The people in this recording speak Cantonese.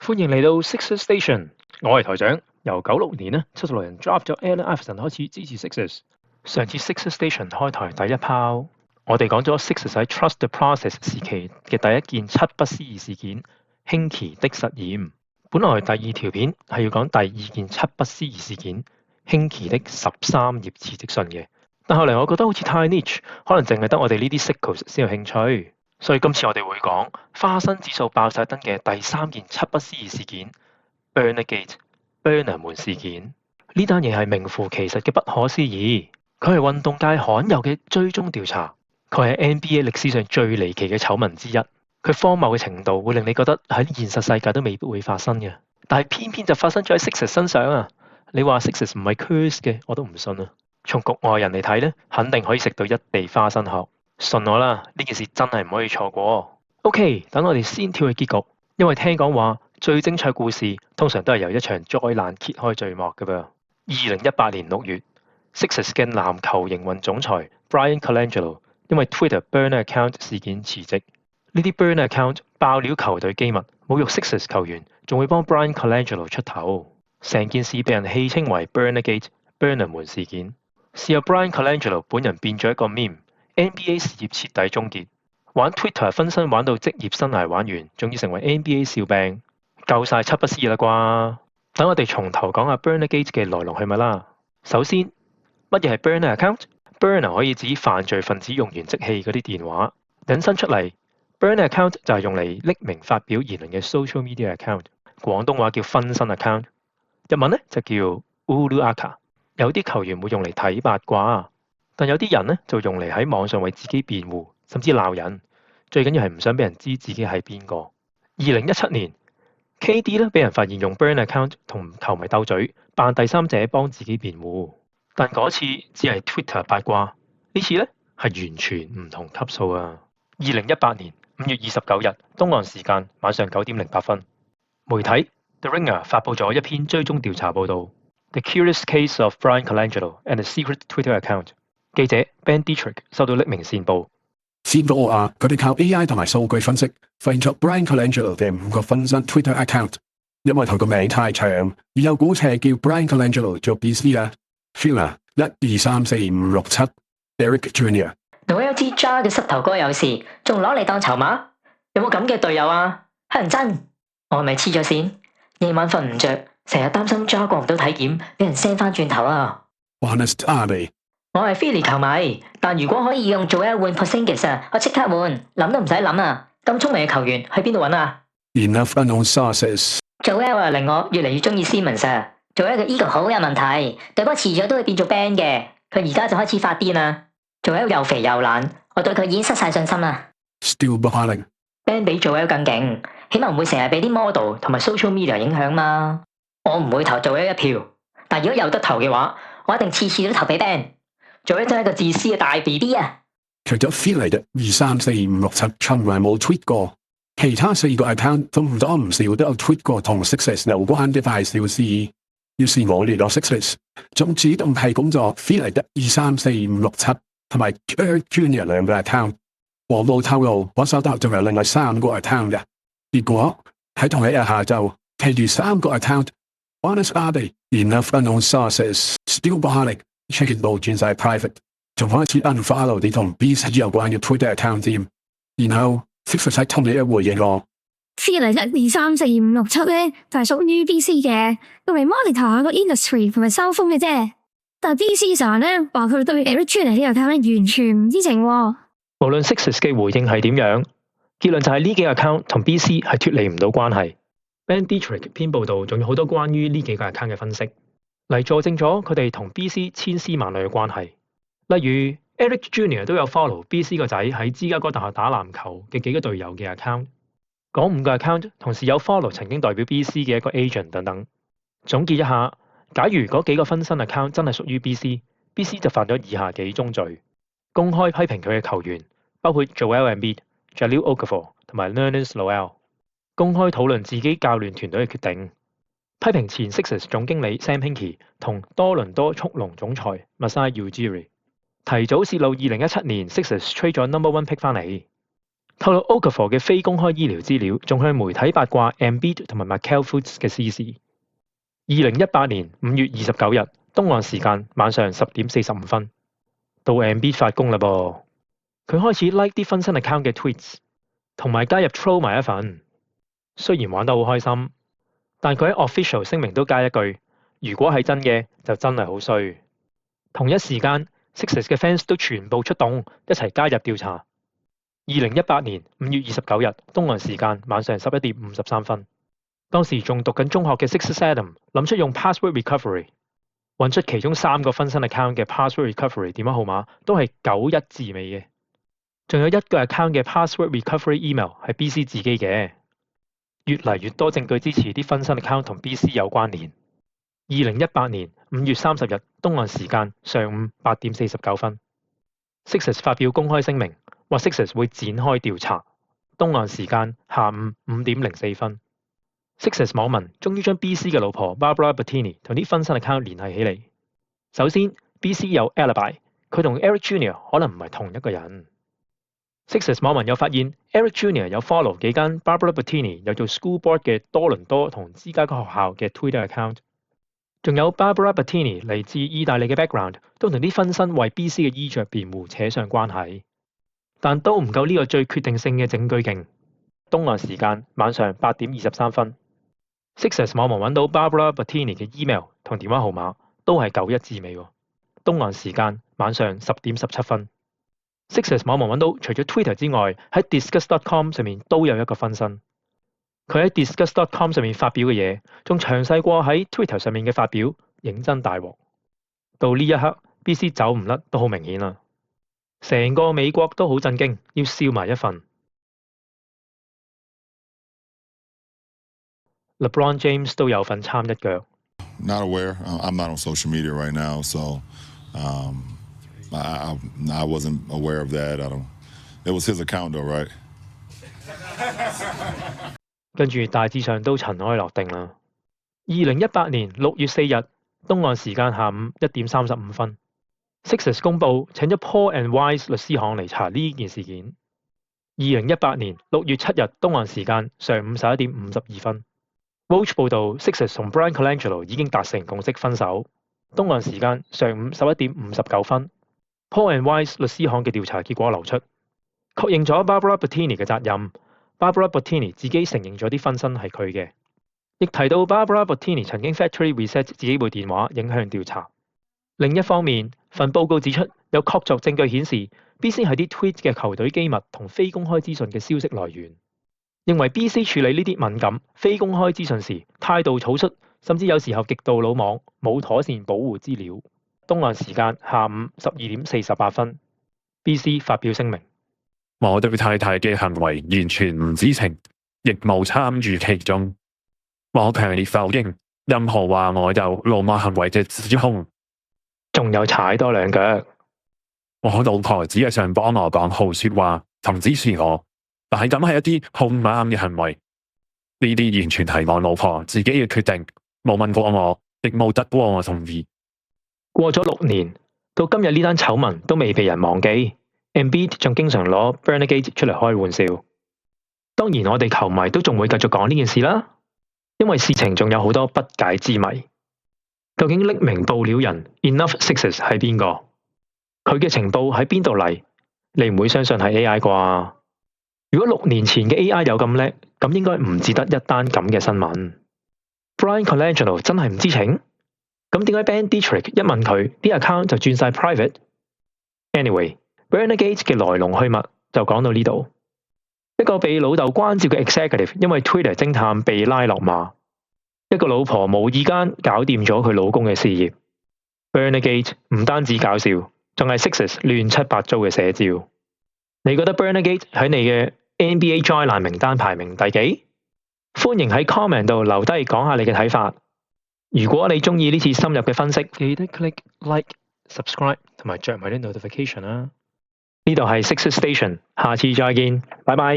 歡迎嚟到 Sixers Station，我係台長。由96年呢76人 draft 咗 Allen Iverson 開始支持 Sixers。上次 Sixers Station 開台第一炮，我哋講咗 Sixers 喺 Trust the Process 時期嘅第一件七不思議事件——興奇的實驗。本來第二條片係要講第二件七不思議事件——興奇的13頁辭職信嘅，但後嚟我覺得好似太 niche， 可能淨係得我哋呢啲 sickos 先有興趣。所以今次我哋會講花生指數爆晒燈嘅第三件七不思議事件 Burnergate 門事件。呢單嘢係名副其實嘅不可思議，佢係運動界罕有嘅追蹤調查，佢係 NBA 歷史上最離奇嘅醜聞之一。佢荒謬嘅程度會令你覺得喺現實世界都未必會發生嘅，但係偏偏就發生咗喺 Sixers 身上啊！你話 Sixers 唔係 curse 嘅，我都唔信啊！從局外人嚟睇呢，肯定可以食到一地花生殼。信我啦，呢件事真係唔可以錯過。OK， 等我哋先跳去結局，因為聽講話最精彩故事通常都係由一場災難揭開序幕嘅噃。2018年6月 ，Sixers 嘅籃球營運總裁 Bryan Colangelo 因為 Twitter burner account 事件辭職。呢啲 burner account 爆料球隊機密，侮辱 Sixers 球員，仲會幫 Bryan Colangelo 出頭。成件事被人戲稱為 Burnergate 門事件。事後 Bryan Colangelo 本人變咗一個 meme。NBA 事業徹底終結，玩 Twitter 分身玩到職業生涯玩完，仲要成為 NBA 笑柄，夠晒七不思議啦啩！等我哋從頭講下 Burnergate 嘅來龍去脈啦。首先，乜嘢係 burner account？Burner 可以指犯罪分子用完即棄嗰啲電話，引申出嚟 burner account 就係用嚟匿名發表言論嘅 social media account， 廣東話叫分身 account， 日文呢就叫 Uru Aka。有啲球員會用嚟睇八卦。但有啲人呢，就用嚟喺網上為自己辯護，甚至鬧人。最緊要係唔想俾人知自己係邊個。2017年 KD 呢俾人發現用 burner account 同球迷鬥嘴，扮第三者幫自己辯護。但嗰次只係 Twitter 八卦，呢次呢係完全唔同級數啊。2018年5月29日東岸時間晚上9點08分，媒體 The Ringer 發布咗一篇追蹤調查報導 The Curious Case of Bryan Colangelo and a Secret Twitter Account。記者 Ben Dietrich 收到匿名線報，佢哋靠 AI 同埋數據分析，發現咗 Bryan Colangelo 嘅5個分身 Twitter account， 因為佢個名太長，而有估尺叫 Bryan Colangelo 做 BC 啊 ，Fila 1、2、3、4、5、6、7 Derek Jr。我有支 Jar 嘅膝頭哥有事，仲攞嚟當籌碼，有冇咁嘅隊友啊？乞人憎，我係咪黐咗線？夜晚瞓唔着，成日擔心 Jar 過唔到體檢，俾人 send 翻轉頭啊 Honest Army。我係 Philly 球迷，但如果可以用Joel換 Porzingis啊，我即刻換，諗都唔使諗啊！咁聰明嘅球員去邊度揾啊 ？Enough unknown sources。Joel 啊，令我越嚟越中意 Simmons 啊！ Joel 嘅 ego 好有問題，隊波遲咗都會變做 band 嘅，佢而家就開始發癲啦。Joel 又肥又懶，我對佢已經失晒信心啦。Still behind。band 比 Joel 更勁，起碼唔會成日俾啲 model 同埋 social media 影響嘛。我唔會投Joel一票，但如果有得投嘅話，我一定次次都投俾 band。Joel 真係一個自私嘅大 BB 啊！除咗 Philly 2、3、4、5、6、7從來冇 tweet 過，其他4個 account 都唔多唔少都有 tweet 過同 Sixers 有關嘅大小事。於是我聯絡 Sixers，仲主動提供咗 Philly 2、3、4、5、6、7同埋 Derek Jr 兩個 account。我冇透露我收到仲有另外3個 account 嘅。結果喺同一日下晝，其餘3個 account Honest Army Enough unknown sources Still behind。check it 冇轉晒 private， 仲開始 unfollow 啲同 BC 有關嘅 Twitter account 添。然後 Sixers 喺同一日回應我 Philly 1、2、3、4、5、6、7咧就係屬於 BC 嘅，用嚟 monitor 下個 industry 同埋收風嘅啫。但係 BC 上咧話佢對 Eric Jr 呢個 account 咧完全唔知情喎。無論 Sixers 嘅回應係點樣，結論就係呢幾個 account 同 BC 係脫離唔到關係。Ben Dietrich 篇報道仲有好多關於呢幾個 account 嘅分析，嚟佐證咗佢哋同 BC 千絲萬縷嘅關係。例如 Eric Jr 都有 follow BC 個仔喺芝加哥大學打籃球嘅幾個隊友嘅 account， 嗰5個 account 同時有 follow 曾經代表 BC 嘅一個 agent 等等。總結一下，假如嗰幾個分身 account 真係屬於 BC 就犯咗以下幾宗罪：公開批評佢嘅球員，包括 Joel Embiid、Jahlil Okafor 同埋 Nerlens Noel， 公開討論自己教練團隊嘅決定。批評前 Sixers 總經理 Sam Hinkie 同多倫多速龍總裁 Masai Ujiri， 提早泄露2017年 Sixers trade 咗 No.1 pick 翻嚟。透露 Okafor 嘅非公開醫療資料，仲向媒體八卦 Embiid 同埋 Markelle Fultz 嘅私事。2018年5月29日東岸時間晚上10點45分，到 Embiid 發功啦噃，佢開始 like 啲分身 account 嘅 tweets， 同埋加入 troll 埋一份。雖然玩得好開心，但佢喺 official 聲明都加一句：如果係真嘅，就真係好衰。同一時間 Sixers 嘅 fans 都全部出動，一齊加入調查。2018年5月29日東岸時間晚上11點53分，當時仲讀緊中學嘅 Sixers Adam 諗出用 password recovery 揾出其中3個分身 account 嘅 password recovery 電話號碼都係91字尾嘅，仲有1個 account 嘅 password recovery email 係 BC 自己嘅。越嚟越多證據支持啲分身 account 同 BC 有關聯。2018年5月30日東岸時間上午8點49分 ，Sixers 發表公開聲明，話 Sixers 會展開調查。東岸時間下午5點04分 ，Sixers 網民終於將 BC 嘅老婆 Barbara Bertini 同啲分身 account 聯繫起嚟。首先 ，BC 有 alibi， 佢同 Eric Jr. 可能唔係同一個人。Sixers 網民又發現 Eric Jr. 有 follow 幾間 Barbara Bertini 有做 school board 嘅多倫多同芝加哥學校嘅 Twitter account。仲有 Barbara Bertini 嚟自意大利嘅 background， 都同啲分身為 BC 嘅衣着辯護扯上關係，但都唔夠呢個最決定性嘅證據勁。東岸時間晚上8點23分 ，Sixers 網民揾到 Barbara Bertini 嘅 email 同電話號碼都係91字尾。東岸時間晚上10點17分 ，Sixers 網民揾到除咗 Twitter 之外，喺 Discuss.com 上面都有一個分身。佢喺 Discuss.com 上面發表嘅嘢，仲詳細過喺 Twitter 上面嘅發表，認真大鑊。到呢一刻 ，BC 走唔甩都好明顯啦。成個美國都好震驚，要笑埋一份。LeBron James 都有份參一腳。Not aware. I'm not on social media right now, so I wasn't aware of that. It was his account though, right? 跟住大致上都塵埃落定啦。2018年6月4日東岸時間下午1點35分 ，Sixers 公佈請咗 Paul and Wise 律師行嚟查呢件事件。2018年6月7日東岸時間上午11點52分 ，Woj 報導 Sixers 同 Brian Colangelo 已經達成共識分手。東岸時間上午11點59分 ，Paul and Wise 律師行嘅調查結果流出，確認咗 Barbara Bertini 嘅責任。Barbara Bertini 自己承認咗啲分身係佢嘅，亦提到 Barbara Bertini 曾經 factory reset 自己部電話，影響調查。另一方面，份報告指出有確鑿證據顯示 BC 係啲 tweet 嘅球隊機密同非公開資訊嘅消息來源，認為 BC 處理呢啲敏感非公開資訊時態度草率，甚至有時候極度魯莽，冇妥善保護資料。東岸時間下午12點48分 ，BC 發表聲明。我對太太嘅行為完全唔知情，亦冇參與其中。我強烈否認任何話我有魯莽行為嘅指控。仲有踩多兩腳。我老婆只係想幫我講好説話同支持我，但係咁係一啲好唔啱嘅行為。呢啲完全係我老婆自己嘅決定，冇問過我，亦冇得過我同意。過咗6年，到今日呢單醜聞都未被人忘記。Embiid 仲經常攞 Bernagate 出嚟開玩笑。當然我哋球迷都仲會繼續講呢件事啦，因為事情仲有好多不解之謎。究竟匿名報料人 Enough Sixers 係邊個？佢嘅情報喺邊度嚟？你唔會相信係 AI 啩？如果6年前嘅 AI 有咁叻，咁應該唔止得一單咁嘅新聞。Brian Colangelo 真係唔知情？咁點解 Ben Dietrich 一問佢啲 account 就轉晒 private？Anyway。Bernagate 嘅來龍去脈就講到呢度。一個被老豆關照嘅 executive 因為 Twitter 偵探被拉落馬，一個老婆無意間搞掂咗佢老公嘅事業。Bernagate 唔單止搞笑，仲係 Sixers 亂七八糟嘅寫照。你覺得 Bernagate 喺你嘅 NBA 災難名單排名第幾？歡迎喺 comment 度留低講下你嘅睇法。如果你中意呢次深入嘅分析，記得 click like、subscribe 同埋着埋啲 notification 啦。呢度係 Sixers Station，下次再見，拜拜。